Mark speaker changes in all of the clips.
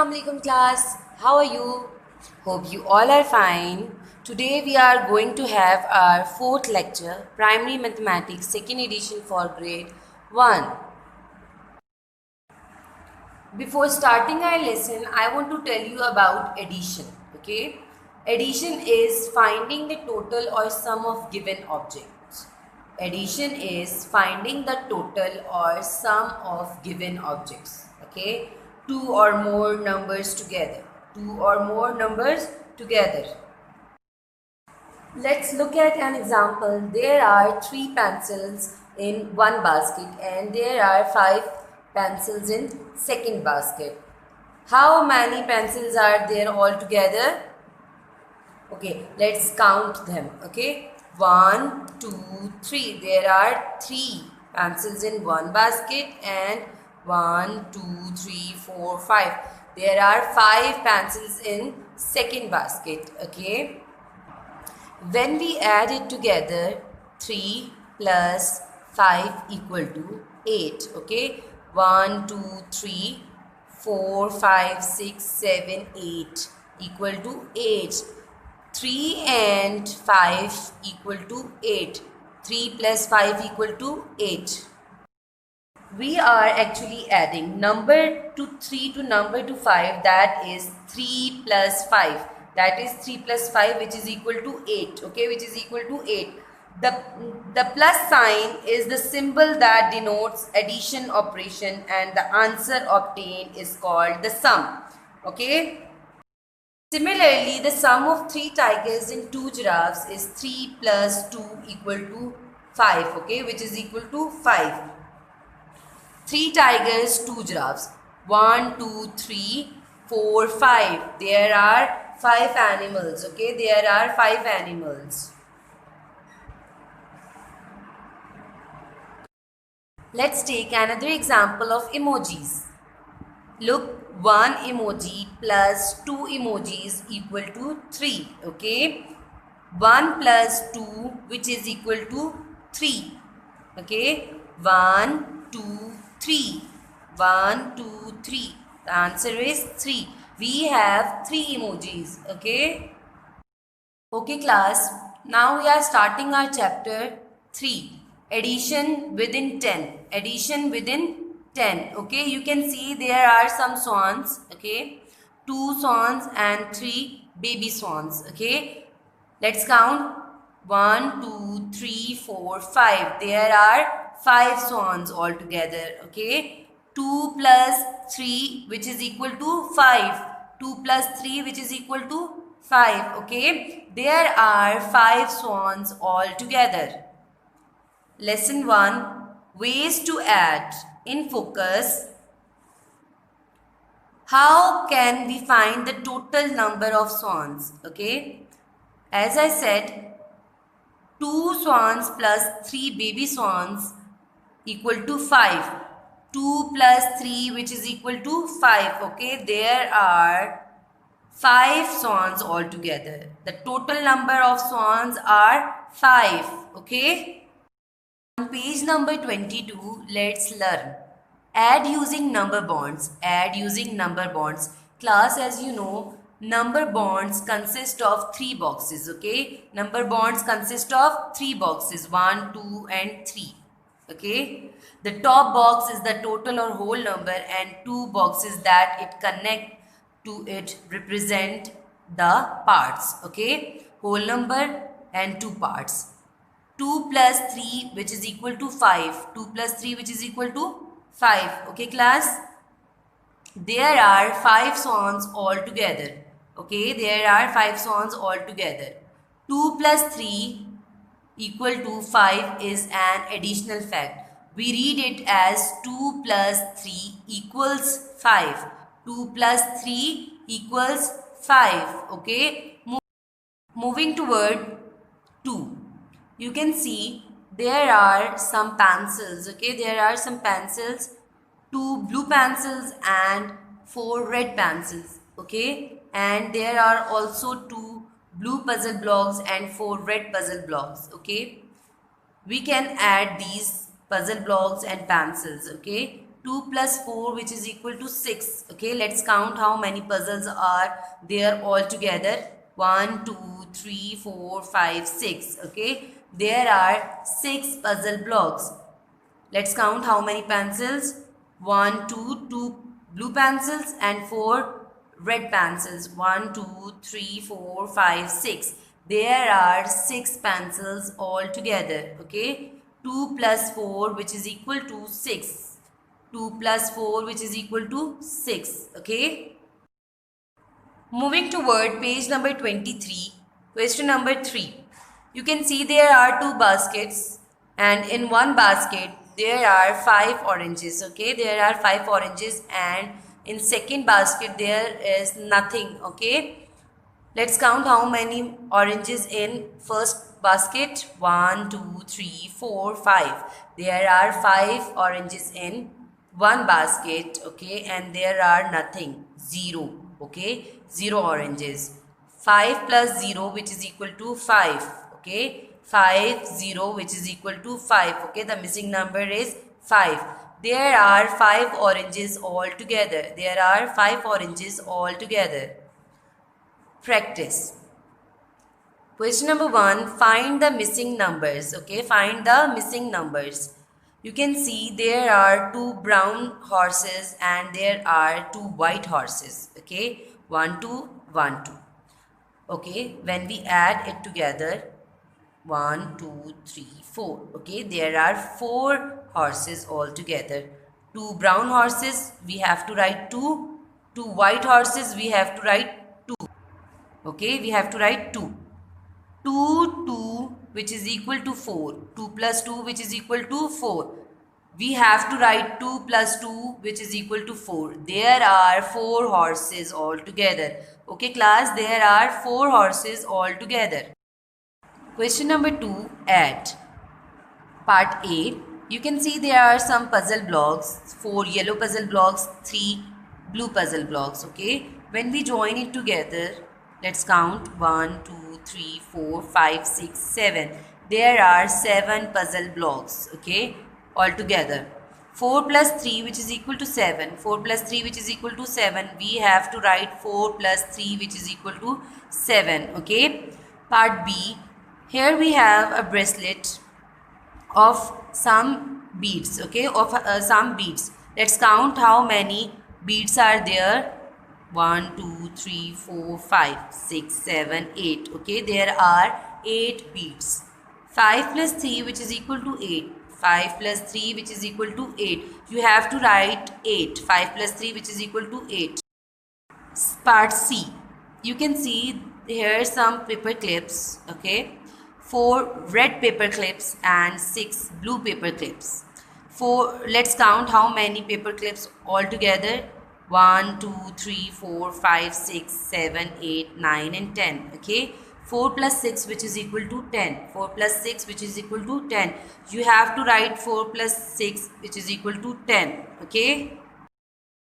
Speaker 1: Assalamualaikum class. How are you? Hope you all are fine. Today we are going to have our fourth lecture, Primary Mathematics, second edition for grade 1. Before starting our lesson, I want to tell you about addition. Okay? Addition is finding the total or sum of given objects. Addition is finding the total or sum of given objects. Okay? Two or more numbers together. Two or more numbers together. Let's look at an example. There are 3 pencils in one basket and there are 5 pencils in second basket. How many pencils are there altogether? Okay, let's count them. Okay, 1, 2, 3. There are 3 pencils in one basket and 1, 2, 3, 4, 5. There are 5 pencils in second basket. Okay. When we add it together, 3 plus 5 equal to 8. Okay. 1, 2, 3, 4, 5, 6, 7, 8 equal to 8. 3 and 5 equal to 8. 3 plus 5 equal to 8. We are actually adding number to 3 to number to 5, that is 3 plus 5. That is 3 plus 5 which is equal to 8. Okay, which is equal to 8. The plus sign is the symbol that denotes addition operation and the answer obtained is called the sum. Okay. Similarly, the sum of 3 tigers and 2 giraffes is 3 plus 2 equal to 5. Okay, which is equal to 5. 3 tigers, 2 giraffes. 1, 2, 3, 4, 5. There are 5 animals. Okay, there are 5 animals. Let's take another example of emojis. Look, 1 emoji plus 2 emojis equal to 3. Okay, 1 plus 2 which is equal to 3. Okay, 1, 2, 3. 1, 2, 3. The answer is 3. We have 3 emojis. Okay. Okay class. Now we are starting our chapter 3. Addition within 10. Addition within 10. Okay. You can see there are some swans. Okay. 2 swans and 3 baby swans. Okay. Let's count. 1, 2, 3, 4, 5. There are 5 swans altogether. Okay. 2 plus 3 which is equal to 5. 2 plus 3 which is equal to 5. Okay. There are 5 swans altogether. Lesson 1. Ways to add. In focus. How can we find the total number of swans? Okay. As I said, 2 swans plus 3 baby swans equal to 5. 2 plus 3 which is equal to 5. Okay, there are 5 swans altogether. The total number of swans are 5. Okay. On page number 22, let's learn. Add using number bonds. Add using number bonds. Class, as you know, number bonds consist of 3 boxes. Okay. Number bonds consist of 3 boxes. 1, 2 and 3. Okay. The top box is the total or whole number and 2 boxes that it connect to it represent the parts. Okay. Whole number and 2 parts. 2 plus 3 which is equal to 5. 2 plus 3 which is equal to 5. Okay class. There are 5 swans altogether. Okay, there are 5 swans altogether. 2 plus 3 equal to 5 is an additional fact. We read it as 2 plus 3 equals 5. 2 plus 3 equals 5. Okay, moving toward 2. You can see there are some pencils. Okay, there are some pencils. 2 blue pencils and 4 red pencils. Okay, and there are also 2 blue puzzle blocks and 4 red puzzle blocks. Okay, we can add these puzzle blocks and pencils. Okay, 2 plus 4 which is equal to 6. Okay, let's count how many puzzles are there all together. 1, 2, 3, 4, 5, 6. Okay, there are 6 puzzle blocks. Let's count how many pencils. 1, 2 blue pencils and 4 red pencils. 1, 2, 3, 4, 5, 6. There are 6 pencils all together. Okay. 2 plus 4 which is equal to 6. 2 plus 4 which is equal to 6. Okay. Moving toward page number 23, question number 3. You can see there are 2 baskets and in one basket there are 5 oranges. Okay, there are 5 oranges and in second basket there is nothing. Okay, let's count how many oranges in first basket. 1, 2, 3, 4, 5. There are 5 oranges in one basket. Okay, and there are nothing. 0. Okay, 0 oranges. 5 plus 0 which is equal to 5. Okay, 5 0 which is equal to 5. Okay, the missing number is 5. There are 5 oranges all together. There are 5 oranges all together. Practice. Question number 1, find the missing numbers. Okay, find the missing numbers. You can see there are 2 brown horses and there are 2 white horses. Okay, 1 2 1 2. Okay, when we add it together, 1 2 3 4. Okay, there are 4 horses all together. 2 brown horses we have to write 2. 2 white horses we have to write 2. Okay, we have to write 2. 2 2 which is equal to 4. 2 plus 2 which is equal to 4. We have to write 2 plus 2 which is equal to 4. There are 4 horses all together. Okay class, there are 4 horses all together. Question number 2, add. Part A. You can see there are some puzzle blocks. 4 yellow puzzle blocks, 3 blue puzzle blocks. Okay. When we join it together, let's count 1, 2, 3, 4, 5, 6, 7. There are 7 puzzle blocks. Okay. All together. 4 plus 3 which is equal to 7. 4 plus 3 which is equal to 7. We have to write 4 plus 3 which is equal to 7. Okay. Part B. Here we have a bracelet of some beads. Okay, of some beads. Let's count how many beads are there. 1 2 3 4 5 6 7 8. Okay, there are 8 beads. 5 plus 3 which is equal to 8. 5 plus 3 which is equal to 8. You have to write 8. 5 plus 3 which is equal to 8. Part C. You can see here some paper clips. Okay, 4 red paper clips and 6 blue paper clips. Let's count how many paper clips all together. 1 2 3 4 5 6 7 8 9 and 10. Okay, 4 plus 6 which is equal to 10. 4 plus 6 which is equal to 10. You have to write 4 plus 6 which is equal to 10. Okay,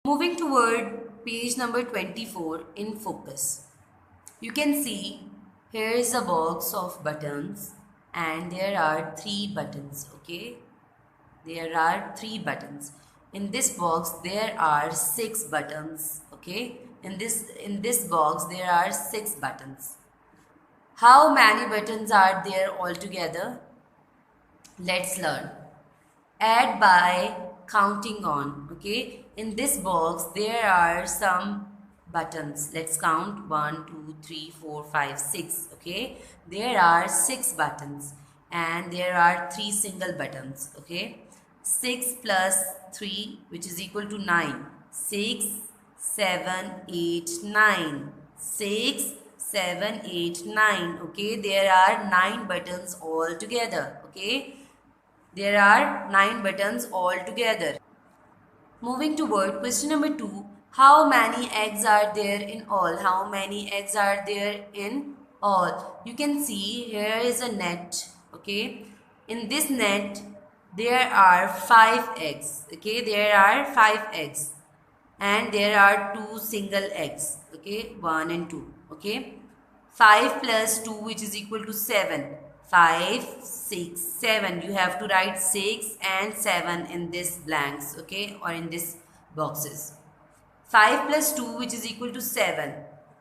Speaker 1: moving toward page number 24 in focus. You can see here is a box of buttons and there are 3 buttons. Okay, there are 3 buttons. In this box there are 6 buttons. Okay, in this box there are 6 buttons. How many buttons are there altogether? Let's learn. Add by counting on. Okay, in this box there are some buttons. Let's count 1 2 3 4 5 6. Okay, there are 6 buttons and there are 3 single buttons. Okay, 6 plus 3 which is equal to 9. 6 7 8 9. 6 7 8 9. Okay, there are 9 buttons all together. Okay, there are 9 buttons all together. Moving toward question number 2. How many eggs are there in all? How many eggs are there in all? You can see here is a net. Okay, in this net there are 5 eggs. Okay, there are 5 eggs and there are 2 single eggs. Okay, 1 and 2. Okay, 5 plus 2 which is equal to 7. 5, 6, 7. You have to write 6 and 7 in this blanks, okay, or in this boxes. 5 plus 2, which is equal to 7,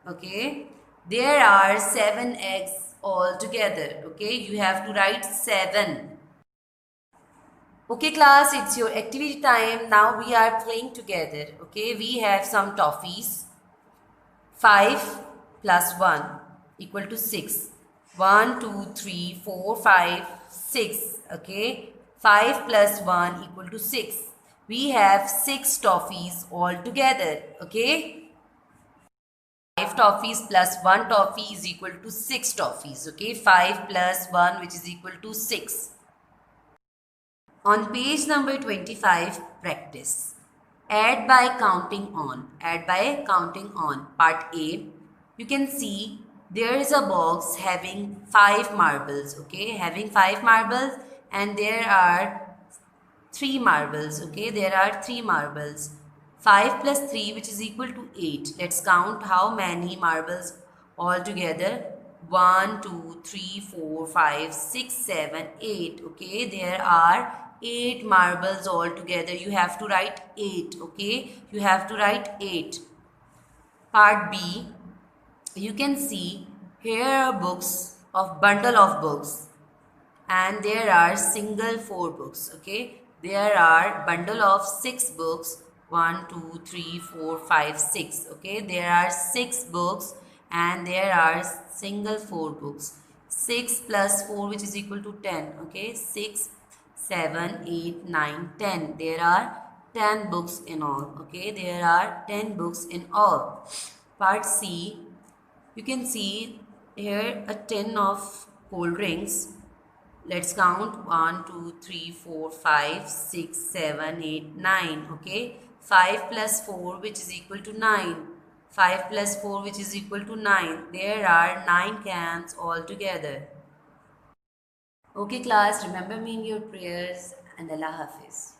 Speaker 1: okay. There are 7 eggs all together, okay. You have to write 7. Okay class, it's your activity time. Now we are playing together, okay. We have some toffees. 5 plus 1 equal to 6. 1, 2, 3, 4, 5, 6. Okay. 5 plus 1 equal to 6. We have 6 toffees all together. Okay. 5 toffees plus 1 toffee is equal to 6 toffees. Okay. 5 plus 1, which is equal to 6. On page number 25, practice. Add by counting on. Add by counting on. Part A. You can see there is a box having 5 marbles. Okay, having 5 marbles, and there are 3 marbles. Okay, there are 3 marbles. 5 plus 3, which is equal to 8. Let's count how many marbles altogether. 1, 2, 3, 4, 5, 6, 7, 8. Okay, there are 8 marbles altogether. You have to write 8. Okay, you have to write 8. Part B, you can see here are books of bundle of books, and there are single 4 books. Okay, there are bundle of 6 books. 1, 2, 3, 4, 5, 6. Okay, there are 6 books, and there are single 4 books. 6 plus 4, which is equal to 10. Okay, 6, 7, 8, 9, 10. There are 10 books in all. Okay, there are 10 books in all. Part C, you can see here a tin of cold drinks. Let's count 1, 2, 3, 4, 5, 6, 7, 8, 9. Okay, 5 plus 4, which is equal to 9. 5 plus 4, which is equal to 9. There are 9 cans altogether. Okay class, remember me in your prayers, and Allah Hafiz.